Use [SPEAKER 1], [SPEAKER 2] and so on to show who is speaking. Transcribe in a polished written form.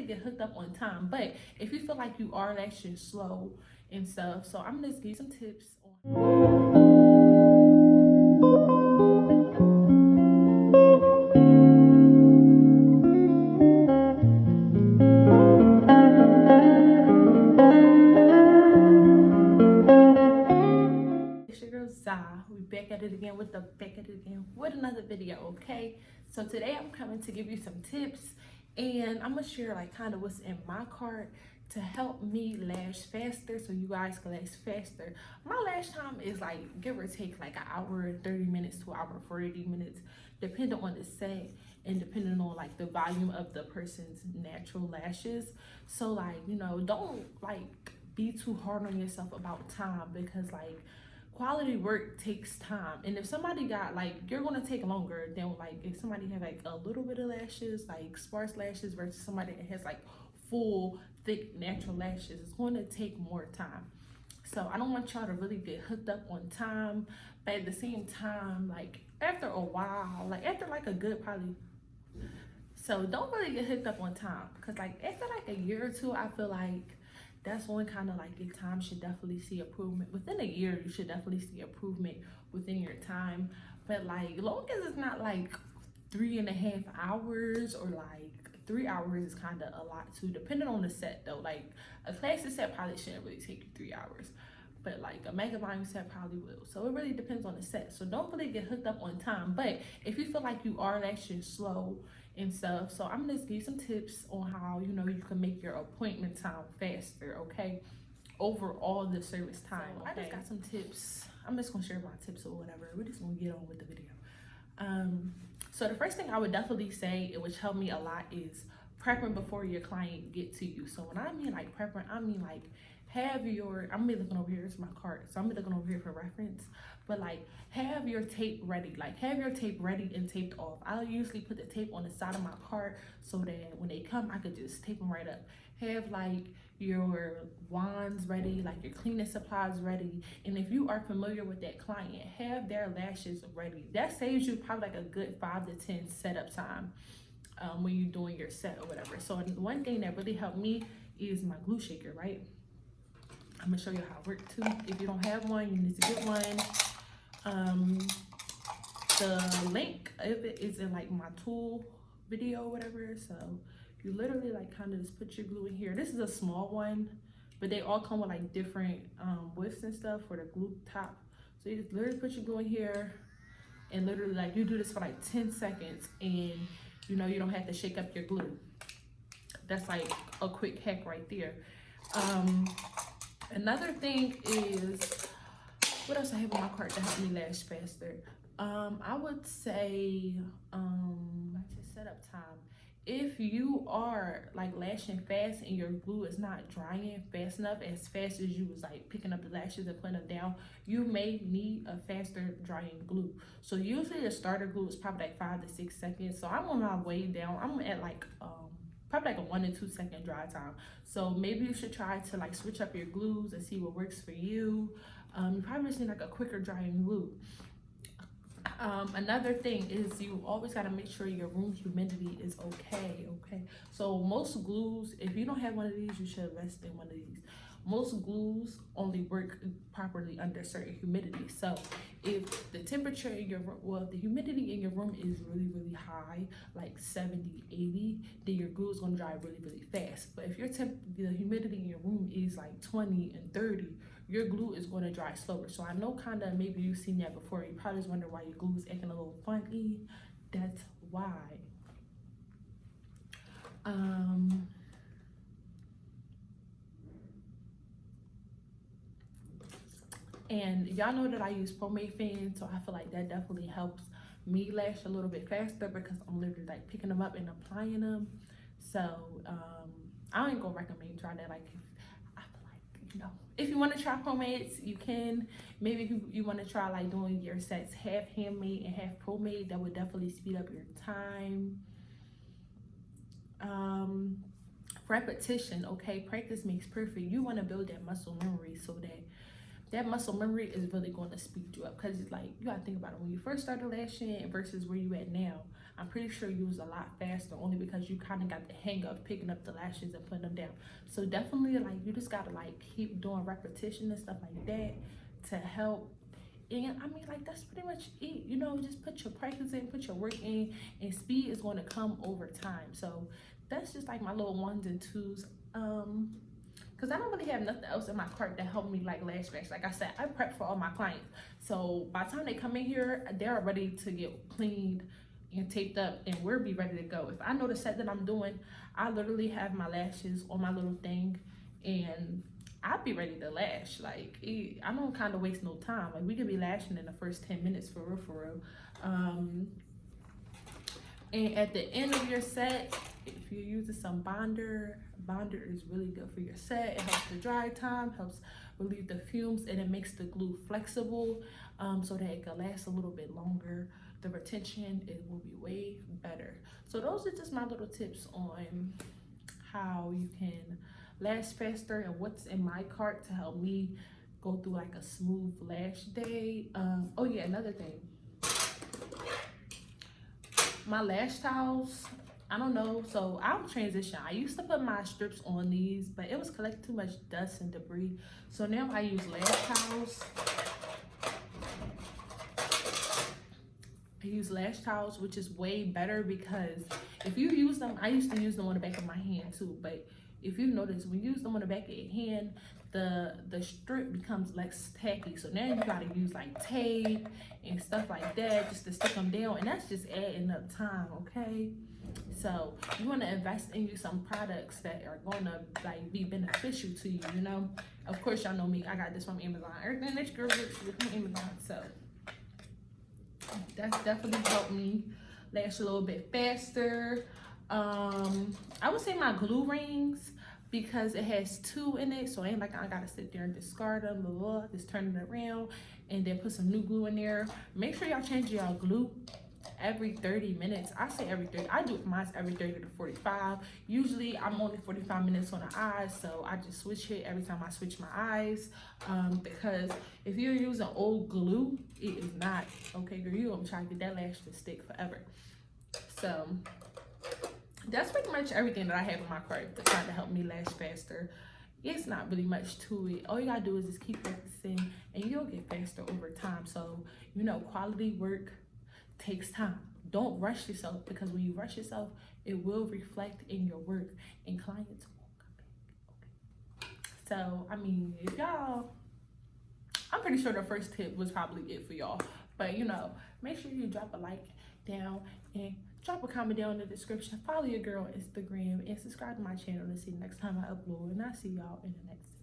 [SPEAKER 1] get hooked up on time. But if you feel like you are lashing slow and stuff, so I'm gonna just give you some tips on 𝑍𝑎. We back at it again with another video. Okay, so today I'm coming to give you some tips, and I'm gonna share like kind of what's in my cart to help me lash faster so you guys can lash faster. My lash time is like give or take like an hour and 30 minutes to an hour and 40 minutes, depending on the set and depending on like the volume of the person's natural lashes. So like, you know, don't like be too hard on yourself about time, because like quality work takes time. And if somebody got like, you're gonna take longer than like if somebody have like a little bit of lashes, like sparse lashes, versus somebody that has like full thick natural lashes, it's going to take more time. So I don't want y'all to really get hooked up on time, but at the same time, like after a while, like after like a good probably, so don't really get hooked up on time, because like after like a year or two, I feel like that's when kind of like your time should definitely see improvement. Within a year, you should definitely see improvement within your time. But like, long as it's not like 3.5 hours, or like 3 hours is kind of a lot too, depending on the set though. Like a classic set probably shouldn't really take you 3 hours, but like a mega volume set probably will. So it really depends on the set. So don't really get hooked up on time. But if you feel like you are lashing slow and stuff, so I'm gonna just give you some tips on how, you know, you can make your appointment time faster, okay, over all the service time. So okay? I just got some tips. I'm just gonna share my tips or whatever. We're just gonna get on with the video. So the first thing I would definitely say, which helped me a lot, is prepping before your client get to you. So when I mean like prepping, I mean like have your, I'm gonna be looking over here, it's my cart, so I'm gonna be looking over here for reference, but like have your tape ready, like have your tape ready and taped off. I usually put the tape on the side of my cart so that when they come, I could just tape them right up. Have like your wands ready, like your cleaning supplies ready. And if you are familiar with that client, have their lashes ready. That saves you probably like a good 5 to 10 setup time when you're doing your set or whatever. So one thing that really helped me is my glue shaker, right? I'm gonna show you how it works too. If you don't have one, you need to get one. The link of it is in like my tool video or whatever. So you literally like kind of just put your glue in here. This is a small one, but they all come with like different widths and stuff for the glue top. So you just literally put your glue in here, and literally like you do this for like 10 seconds, and you know you don't have to shake up your glue. That's like a quick hack right there. Another thing is, what else I have in my cart to help me lash faster? I would say setup time. If you are like lashing fast and your glue is not drying fast enough, as fast as you was like picking up the lashes and putting them down, you may need a faster drying glue. So usually the starter glue is probably like 5 to 6 seconds. So I'm on my way down. I'm at like probably like a 1 to 2 second dry time. So maybe you should try to like switch up your glues and see what works for you. You probably just need like a quicker drying glue. Another thing is you always got to make sure your room humidity is okay. So most glues, if you don't have one of these, you should invest in one of these. Most glues only work properly under certain humidity. So if the temperature in your room, well, the humidity in your room is really high, like 70, 80, then your glue is going to dry really fast. But if the humidity in your room is like 20 and 30, your glue is going to dry slower. So I know kind of maybe you've seen that before. You probably just wonder why your glue is acting a little funky. That's why. And y'all know that I use pomade fans, so I feel like that definitely helps me lash a little bit faster, because I'm literally like picking them up and applying them. So I ain't gonna recommend trying that. Like, I feel like, you know, if you want to try pomades, you can. Maybe if you want to try like doing your sets half handmade and half pomade, that would definitely speed up your time. Repetition, okay? Practice makes perfect. You want to build that muscle memory, so that muscle memory is really going to speed you up. Because it's like, you gotta think about it, when you first started lashing versus where you at now. I'm pretty sure you was a lot faster, only because you kind of got the hang of picking up the lashes and putting them down. So definitely, like, you just gotta like keep doing repetition and stuff like that to help. And I mean, like, that's pretty much it, you know. Just put your practice in, put your work in, and speed is going to come over time. So that's just like my little ones and twos. Because I don't really have nothing else in my cart that help me like lash fast. Like I said, I prep for all my clients, so by the time they come in here, they're ready to get cleaned and taped up, and we'll be ready to go. If I know the set that I'm doing, I literally have my lashes on my little thing, and I'll be ready to lash. Like, I don't kind of waste no time. Like, we could be lashing in the first 10 minutes for real, for real. And at the end of your set, if you're using some bonder is really good for your set. It helps the dry time, helps relieve the fumes, and it makes the glue flexible, so that it can last a little bit longer. The retention, it will be way better. So those are just my little tips on how you can last faster and what's in my cart to help me go through like a smooth lash day. Oh yeah, another thing, my lash towels, I don't know, so I'll transition. I used to put my strips on these, but it was collecting too much dust and debris, so now I use lash towels. I use lash towels, which is way better, because if you use them, I used to use them on the back of my hand too, but if you notice, when you use them on the back of your hand, the strip becomes less tacky. So now you gotta use like tape and stuff like that just to stick them down, and that's just adding up time, okay? So you want to invest in you some products that are gonna like be beneficial to you, you know. Of course, y'all know me, I got this from Amazon. Everything that your girl gets is from Amazon, so that's definitely helped me lash a little bit faster. I would say my glue rings, because it has 2 in it, so it ain't like I gotta sit there and discard them, blah, blah, blah. Just turn it around and then put some new glue in there. Make sure y'all change y'all glue every 30 minutes. I say every 30. I do mine every 30 to 45. Usually I'm only 45 minutes on the eyes, so I just switch it every time I switch my eyes. Because if you're using old glue, it is not okay, girl. You're gonna try to get that lash to stick forever. So that's pretty much everything that I have in my cart to kind of help me lash faster. It's not really much to it. All you gotta do is just keep practicing, and you'll get faster over time. So, you know, quality work takes time. Don't rush yourself, because when you rush yourself, it will reflect in your work, and clients won't come back. Okay. So, I mean, if y'all, I'm pretty sure the first tip was probably it for y'all. But, you know, make sure you drop a like down and drop a comment down in the description. Follow your girl on Instagram and subscribe to my channel to see the next time I upload. And I'll see y'all in the next